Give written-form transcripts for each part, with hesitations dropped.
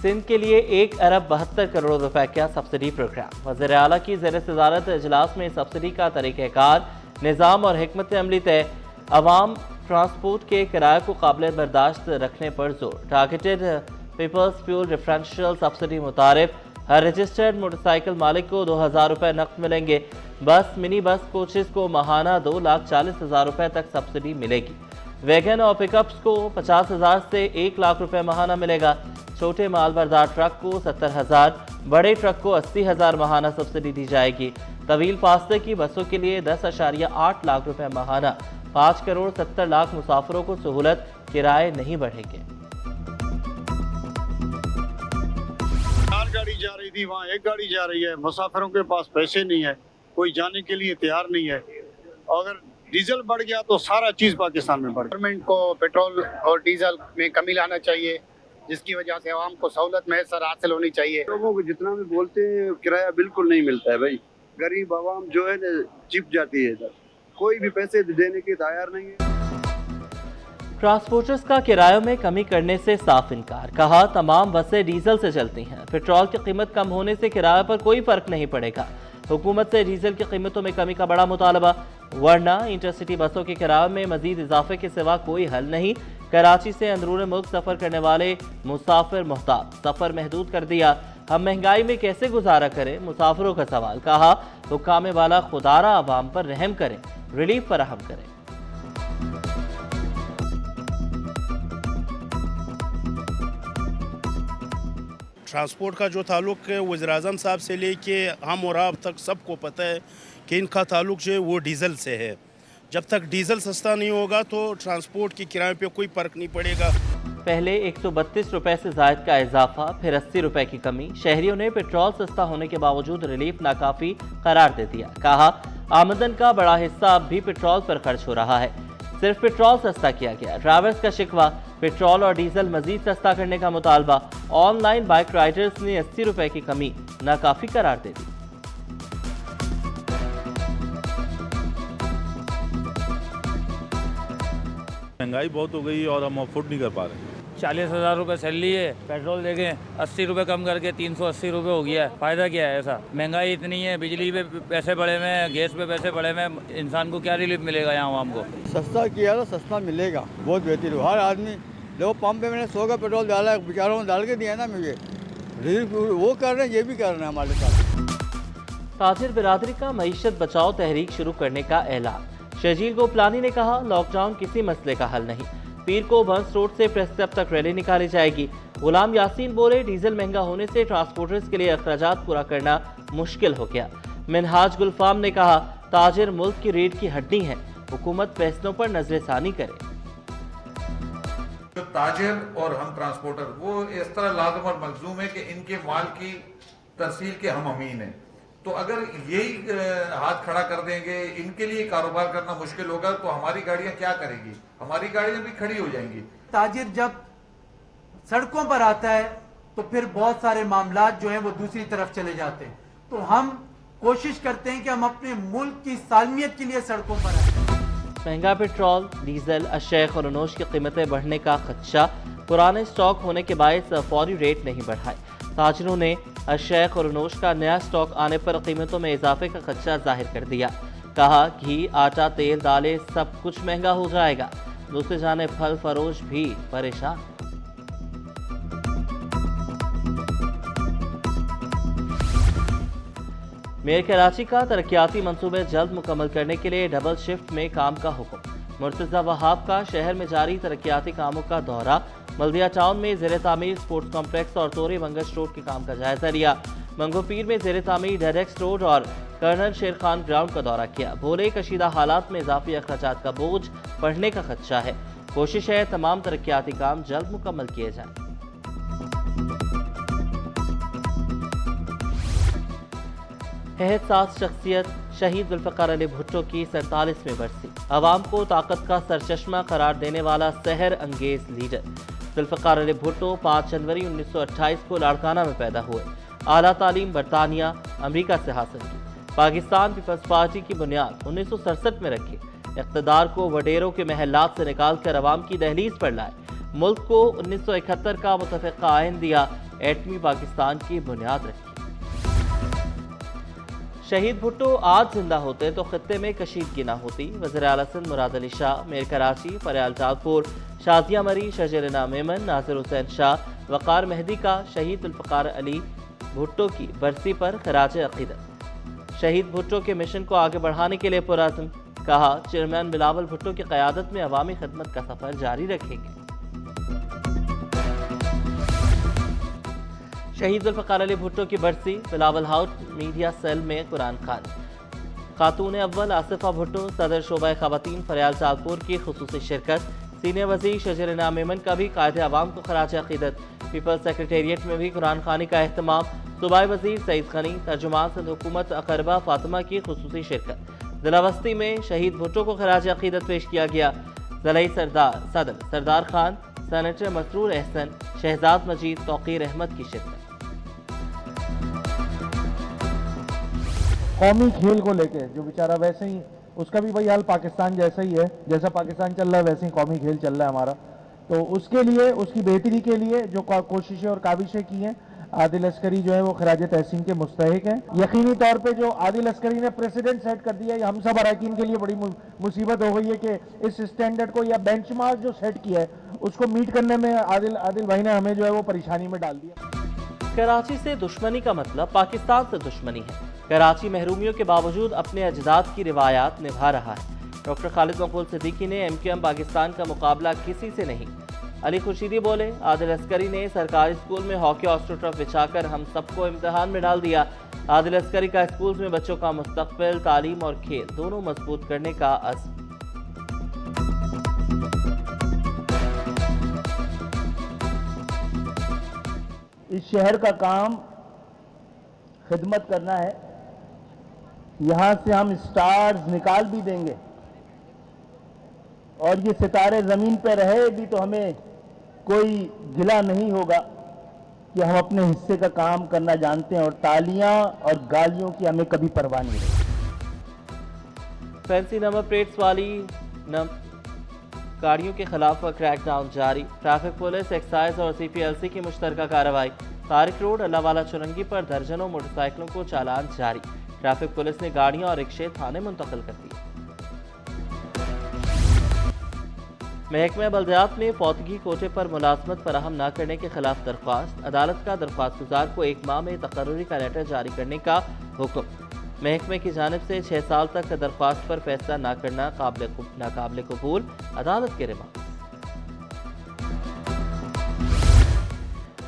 सिंध के लिए 1 अरब 72 करोड़ रुपए का सब्सिडी प्रोग्राम। वज़ीर आला की ज़ेर सदारत इजलास में सब्सिडी का तरीक़ाकार, निज़ाम और हिकमत अमली तय। अवाम ट्रांसपोर्ट के किराए को काबिल बर्दाश्त रखने पर जोर। Targeted peoples fuel differential subsidy मुतारिफ। हर रजिस्टर्ड मोटरसाइकिल मालिक को 2000 रुपये नकद मिलेंगे। बस, मिनी बस कोचेस को माहाना 2,40,000 रुपये तक सब्सिडी मिलेगी। वैगन और पिकअप्स को 50,000 से 1 लाख रुपये माहाना मिलेगा। छोटे माल बरदार ट्रक को 70,000, बड़े ट्रक को 80,000 माहाना सब्सिडी दी जाएगी। तवील फासले की बसों के लिए 10.8 लाख रुपये माहाना। 5 करोड़ 70 लाख मुसाफिरों को सहूलत, किराए नहीं बढ़ेंगे। 4 गाड़ी जा रही थी, वहाँ 1 गाड़ी जा रही है। मुसाफिरों के पास पैसे नहीं है, कोई जाने के लिए तैयार नहीं है। अगर डीजल बढ़ गया तो सारा चीज़ पाकिस्तान में बढ़ गया। गवर्नमेंट को पेट्रोल और डीजल में कमी लाना चाहिए, जिसकी वजह से आवाम को सहूलत मैसर हासिल होनी चाहिए। लोगों को जितना भी बोलते हैं किराया बिल्कुल नहीं मिलता है भाई। गरीब आवाम जो है ना चिप जाती है इधर, कोई भी पैसे देने के तैयार नहीं है। ट्रांसपोर्टर्स का किरायों में कमी करने से साफ इनकार। कहा, तमाम बसें डीजल से चलती हैं। पेट्रोल की कीमत कम होने से किराए पर कोई फर्क नहीं पड़ेगा। हुकूमत से डीजल की कीमतों में कमी का बड़ा मुतालबा, वरना इंटरसिटी बसों के किराए में मजीद इजाफे के सिवा कोई हल नहीं। कराची से अंदरून मुल्क सफ़र करने वाले मुसाफिर मोहताज, सफ़र महदूद कर दिया। हम महंगाई में कैसे गुजारा करें, मुसाफिरों का सवाल। कहा, हुक्काम वाला खुदारा आवाम पर रहम करें, रिलीफ फराहम करें। ट्रांसपोर्ट का जो ताल्लुक़ है वज़ीर-ए-आज़म साहब से लेके हम और आप तक सबको पता है कि इनका ताल्लुक़ जो है वो डीज़ल से है। जब तक डीज़ल सस्ता नहीं होगा तो ट्रांसपोर्ट की किराए पे कोई फ़र्क नहीं पड़ेगा। पहले 132 रुपए से जायद का इजाफा, फिर 80 रुपए की कमी। शहरियों ने पेट्रोल सस्ता होने के बावजूद रिलीफ नाकाफी करार दे दिया। कहा, आमदन का बड़ा हिस्सा अब भी पेट्रोल पर खर्च हो रहा है, सिर्फ पेट्रोल सस्ता किया गया। ड्राइवर्स का शिकवा, पेट्रोल और डीजल मजीद सस्ता करने का मुतालबा। ऑनलाइन बाइक राइडर्स ने 80 रुपए की कमी नाकाफी करार दे दी। महंगाई बहुत हो गई और हम अफोर्ड नहीं कर पा रहे। 40,000 रुपये सैलरी है, पेट्रोल देखें 80 रुपये कम करके 380 रुपये हो गया है। फ़ायदा क्या है ऐसा? महंगाई इतनी है, बिजली पे पैसे बढ़े हुए हैं, गैस पे पैसे बढ़े हुए हैं, इंसान को क्या रिलीफ मिलेगा यहाँ आवाम को? सस्ता किया तो सस्ता मिलेगा, बहुत बेहतर हो। हर आदमी लोग पंप पे मैंने 100 का पेट्रोल डाला, बेचारों ने डाल के दिया ना मुझे, रिलीफ वो कर रहे हैं, ये भी कर रहे हैं हमारे साथ। ताजिर बिरादरी का मईशत बचाओ तहरीक शुरू करने का ऐलान। शजील गोपलानी ने कहा, लॉकडाउन किसी मसले का हल नहीं। पीर को बंस रोड से प्रेस क्लब तक रैली निकाली जाएगी। गुलाम यासीन बोले, डीजल महंगा होने से ट्रांसपोर्टर्स के लिए अखराजात पूरा करना मुश्किल हो गया। मिनहाज गुलफाम ने कहा, ताजिर मुल्क की रीढ़ की हड्डी है, हुकूमत फैसलों पर नजरसानी करे। जो ताजिर और हम ट्रांसपोर्टर वो इस तरह लाजम और मलजूम है कि इनके माल की तरसील के हम अमीन हैं। तो अगर यही हाथ खड़ा कर देंगे, इनके लिए कारोबार करना मुश्किल होगा, तो हमारी गाड़ियां क्या करेंगी? हमारी गाड़ियां भी खड़ी हो जाएंगी। ताजिर जब सड़कों पर आता है तो फिर बहुत सारे मामलात जो हैं वो दूसरी तरफ चले जाते हैं। तो हम कोशिश करते हैं कि हम अपने मुल्क की सालमियत के लिए सड़कों पर आए। महंगा पेट्रोल, डीजल, अशय और अनोश की कीमतें बढ़ने का खदशा। पुराने स्टॉक होने के बायस फौरी रेट नहीं बढ़ाए। ताजिरों ने अशय और अनोश का नया स्टॉक आने पर कीमतों में इजाफे का खदशा जाहिर कर दिया। कहा, घी, आटा, तेल, दालें सब कुछ महंगा हो जाएगा। दूसरी जाने फल फरोश भी परेशान। मेयर कराची का तरक्याती मंसूबे जल्द मुकम्मल करने के लिए डबल शिफ्ट में काम का हुक्म। मुर्तज़ा वहाब का शहर में जारी तरक्याती कामों का दौरा। बल्दिया टाउन में ज़ेर तामीर स्पोर्ट्स कॉम्प्लेक्स और तोरे मंगश रोड के काम का जायजा लिया। मंगोपीर में ज़ेर तामीर डेरेक्स रोड और कर्नल शेर खान ग्राउंड का दौरा किया। बोले, कशीदा हालात में इजाफी अखराजात का बोझ बढ़ने का खदशा है। कोशिश है तमाम तरक्याती काम जल्द मुकम्मल किए जाएं। एहसास शख्सियत शहीद जुल्फ़िकार अली भुट्टो की 47वीं बरसी। आवाम को ताकत का सरचश्मा करार देने वाला सहर अंगेज लीडर जुल्फ़िकार अली भुट्टो 5 जनवरी 1928 को लाड़काना में पैदा हुए। आला तालीम बरतानिया, अमरीका से हासिल की। पाकिस्तान पीपल्स पार्टी की बुनियाद 1967 में रखी। इक़्तिदार को वडेरों के महलात से निकाल कर अवाम की दहलीज पर लाए। मुल्क को 1971 का मुतफ़िक़ा आइन दिया। ایٹمی پاکستان کی بنیاد رکھی۔ شہید بھٹو آج زندہ ہوتے تو خطے میں کشیدگی نہ ہوتی۔ وزیر اعلیٰ سندھ مراد علی شاہ، میر کراچی، فریال جعفر، شازیہ مری، شجرینا میمن، ناصر حسین شاہ، وقار مہدی کا شہید الفقار علی بھٹو کی برسی پر خراج عقیدت۔ شہید بھٹو کے مشن کو آگے بڑھانے کے لیے پرعزم، کہا چیئرمین بلاول بھٹو کی قیادت میں عوامی خدمت کا سفر جاری رکھیں گے۔ شہید الفقار علی بھٹو کی برسی، بلاول ہاؤس میڈیا سیل میں قرآن خوانی۔ خاتون اول آصفہ بھٹو، صدر شعبہ خواتین فریال جعفر کی خصوصی شرکت۔ سینئر وزیر شجرینا میمن کا بھی قائد عوام کو خراج عقیدت۔ پیپلز سیکریٹریٹ میں بھی قرآن خوانی کا اہتمام۔ صوبائی وزیر سعید غنی، ترجمان سندھ حکومت اقربہ فاطمہ کی خصوصی شرکت۔ ضلع وسطی میں شہید بھٹو کو خراج عقیدت پیش کیا گیا۔ ضلعی صدر سردار خان، سینیٹر مسرور احسن، شہزاد مجید، توقیر احمد کی شرکت۔ قومی کھیل کو لے کے جو بیچارہ ویسے ہی اس کا بھی بھائی حال پاکستان جیسا ہی ہے، جیسا پاکستان چل رہا ہے ویسے ہی قومی کھیل چل رہا ہے ہمارا، تو اس کے لیے اس کی بہتری کے لیے جو کوششیں اور کاوشیں کی ہیں عادل عسکری جو ہے وہ خراج تحسین کے مستحق ہیں۔ یقینی طور پہ جو عادل عسکری نے پریسیڈنٹ سیٹ کر دیا ہے، ہم سب اراکین کے لیے بڑی مصیبت ہو گئی ہے کہ اس اسٹینڈرڈ کو یا بینچ مارک جو سیٹ کیا ہے اس کو میٹ کرنے میں عادل بھائی نے ہمیں جو ہے وہ پریشانی میں ڈال دیا۔ کراچی سے دشمنی کا مطلب پاکستان سے دشمنی ہے۔ کراچی محرومیوں کے باوجود اپنے اجداد کی روایات نبھا رہا ہے۔ ڈاکٹر خالد مقبول صدیقی نے ایم کیو ایم پاکستان کا مقابلہ کسی سے نہیں۔ علی خورشیدی بولے، عادل عسکری نے سرکاری اسکول میں ہاکی آسٹرو ٹرف بچھا کر ہم سب کو امتحان میں ڈال دیا۔ عادل عسکری کا اسکول میں بچوں کا مستقبل، تعلیم اور کھیل دونوں مضبوط کرنے کا عزم۔ اس شہر کا کام خدمت کرنا ہے، یہاں سے ہم سٹارز نکال بھی دیں گے اور یہ ستارے زمین پہ رہے بھی تو ہمیں کوئی گلہ نہیں ہوگا کہ ہم اپنے حصے کا کام کرنا جانتے ہیں اور تالیاں اور گالیوں کی ہمیں کبھی پرواہ نہیں رہے۔ فینسی نمبر پلیٹس والی گاڑیوں کے خلاف کریک ڈاؤن جاری۔ ٹریفک پولیس، ایکسائز اور سی پی ایل سی کی مشترکہ کارروائی۔ طارق روڈ، اللہ والا چرنگی پر درجنوں موٹر سائیکلوں کو چالان جاری۔ ٹریفک پولیس نے گاڑیاں اور رکشے تھانے منتقل کر دیے۔ محکمہ بلدیات نے فوتگی کوٹے پر ملازمت فراہم نہ کرنے کے خلاف درخواست۔ عدالت کا درخواست گزار کو 1 ماہ میں تقرری کا لیٹر جاری کرنے کا حکم۔ محکمے کی جانب سے 6 سال تک درخواست پر فیصلہ نہ کرنا ناقابل قبول، عدالت کے ریمارکس۔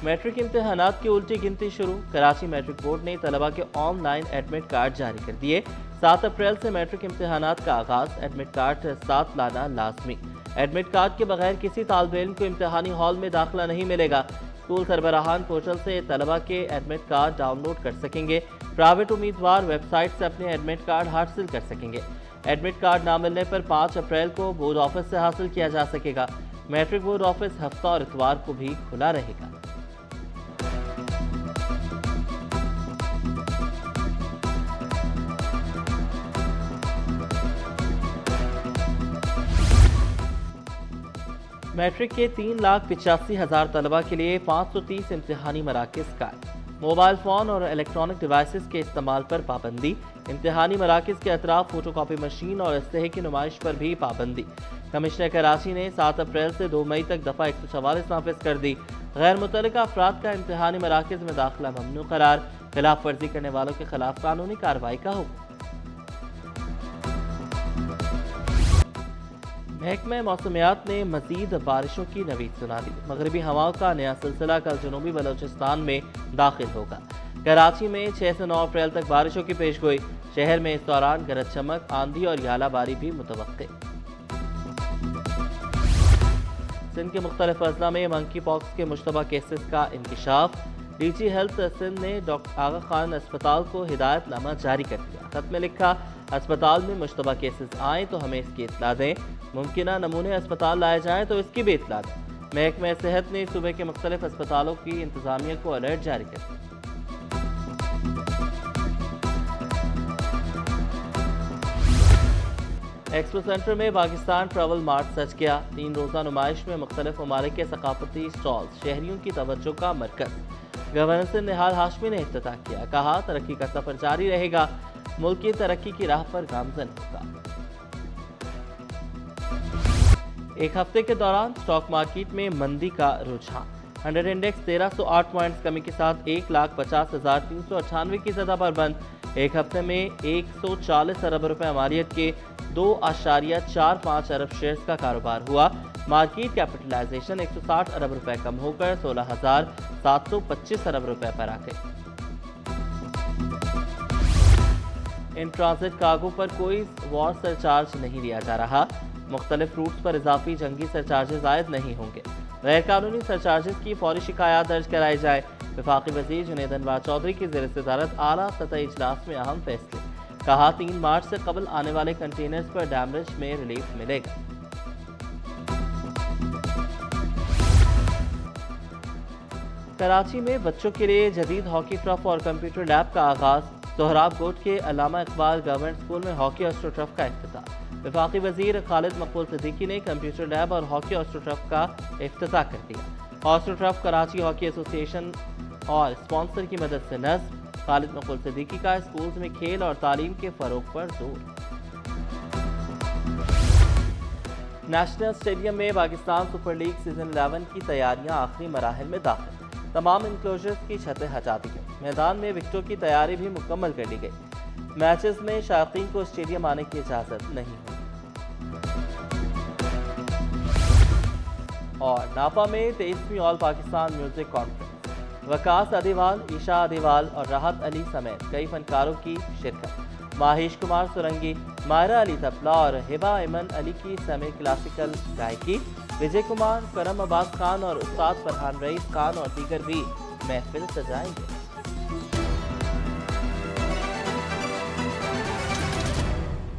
میٹرک امتحانات کی الٹی گنتی شروع۔ کراچی میٹرک بورڈ نے طلبہ کے آن لائن ایڈمٹ کارڈ جاری کر دیے۔ 7 اپریل سے میٹرک امتحانات کا آغاز۔ ایڈمٹ کارڈ ساتھ لانا لازمی۔ ایڈمٹ کارڈ کے بغیر کسی طالب علم کو امتحانی ہال میں داخلہ نہیں ملے گا۔ اسکول سربراہان پورٹل سے طلبہ کے ایڈمٹ کارڈ ڈاؤن لوڈ کر سکیں گے۔ پرائیویٹ امیدوار ویب سائٹ سے اپنے ایڈمٹ کارڈ حاصل کر سکیں گے۔ ایڈمٹ کارڈ نہ ملنے پر 5 اپریل کو بورڈ آفس سے حاصل کیا جا سکے گا۔ میٹرک بورڈ آفس ہفتہ اور اتوار کو بھی کھلا رہے گا۔ میٹرک کے 3,85,000 طلبہ کے لیے 530 امتحانی مراکز قائم۔ موبائل فون اور الیکٹرانک ڈیوائسز کے استعمال پر پابندی۔ امتحانی مراکز کے اطراف فوٹو کاپی مشین اور اسلحے کی نمائش پر بھی پابندی۔ کمشنر کراچی نے 7 اپریل سے 2 مئی تک دفعہ 144 نافذ کر دی۔ غیر متعلقہ افراد کا امتحانی مراکز میں داخلہ ممنوع قرار۔ خلاف ورزی کرنے والوں کے خلاف قانونی کارروائی کا حکم۔ محکمہ موسمیات نے مزید بارشوں کی نوید سنا دی۔ مغربی ہواؤں کا نیا سلسلہ کل جنوبی بلوچستان میں داخل ہوگا۔ کراچی میں 6 سے 9 اپریل تک بارشوں کی پیش گوئی۔ شہر میں اس دوران گرج چمک، آندھی اور ژالہ باری بھی متوقع۔ سندھ کے مختلف اضلاع میں منکی پاکس کے مشتبہ کیسز کا انکشاف۔ ڈی جی ہیلتھ سندھ نے ڈاکٹر آغا خان اسپتال کو ہدایت نامہ جاری کر دیا۔ خط میں لکھا، اسپتال میں مشتبہ کیسز آئیں تو ہمیں اس کی اطلاع دیں۔ ممکنہ نمونے اسپتال لائے جائیں تو اس کی بھی اطلاع دیں۔ محکمہ صحت نے صوبے کے مختلف اسپتالوں کی انتظامیہ کو الرٹ جاری کر دیا۔ ایکسپو سینٹر میں پاکستان ٹریول مارٹ سج گیا۔ 3 روزہ نمائش میں مختلف ممالک کے ثقافتی سٹالز شہریوں کی توجہ کا مرکز۔ गवर्नर निहाल हाशमी ने इफ्तिताह किया, कहा तरक्की का सफर जारी रहेगा, मुल्क की तरक्की की राह पर गामजन होगा। एक हफ्ते के दौरान स्टॉक मार्केट में मंदी का रुझान। 100 इंडेक्स 1308 पॉइंट्स कमी के साथ 1,50,398 की सतह पर बंद। एक हफ्ते में 140 अरब रुपए मालियत के 2.45 अरब शेयर्स का कारोबार हुआ। मार्केट कैपिटलाइजेशन 160 अरब रुपए कम होकर 16,725 अरब रुपए पर आ गई। इन ट्रांजिट कार्गो पर कोई वॉर सरचार्ज नहीं लिया जा रहा। मुख्तलिफ रूट्स पर इजाफी जंगी सरचार्जेस आयद नहीं होंगे। गैर कानूनी सरचार्जेस की फौरी शिकायत दर्ज कराई जाए। वफाकी वजीर जुनैद अनवर चौधरी की ज़ेर सदारत आला सतही इजलास में अहम फैसले। कहा 3 मार्च से कबल आने वाले कंटेनर्स पर डैमेज में रिलीफ मिलेगा। कराची में बच्चों के लिए जदीद हॉकी ट्रफ और कंप्यूटर लैब का आगाज। सोहराब कोट के अल्लामा इकबाल गवर्नमेंट स्कूल में हॉकी और ट्रफ का इफ्तिताह। वफाकी वजीर खालिद मकबूल सिद्दीकी ने कंप्यूटर लैब और हॉकी और ट्रफ का इफ्तिताह कर दिया। Hostel trough Karachi hockey association और स्पॉन्सर की मदद से नस्ब। खालिद मकबूल सिद्दीकी का स्कूल्स में खेल और तालीम के फरोग पर जोर। नेशनल स्टेडियम में पाकिस्तान सुपर लीग सीजन 11 की तैयारियां आखिरी मराहिल में दाखिल। तमाम इंक्लोजर्स की छतें हटा दी गई। मैदान में विकेटों की तैयारी भी मुकम्मल कर ली गई। मैचेस में शायकीन को स्टेडियम आने की इजाज़त नहीं होगी। और नापा में 23वीं all Pakistan music conference. Waqas Adiwal, Isha Adiwal और राहत अली समेत कई फनकारों की शिरकत। माहिश कुमार सुरंगी, मायरा अली तबला और हिबा इमन अली की सेमी क्लासिकल गायकी। विजय कुमार, करम अब्बास खान और उस्ताद फरहान रईस खान और दीगर भी महफिल सजाएंगे।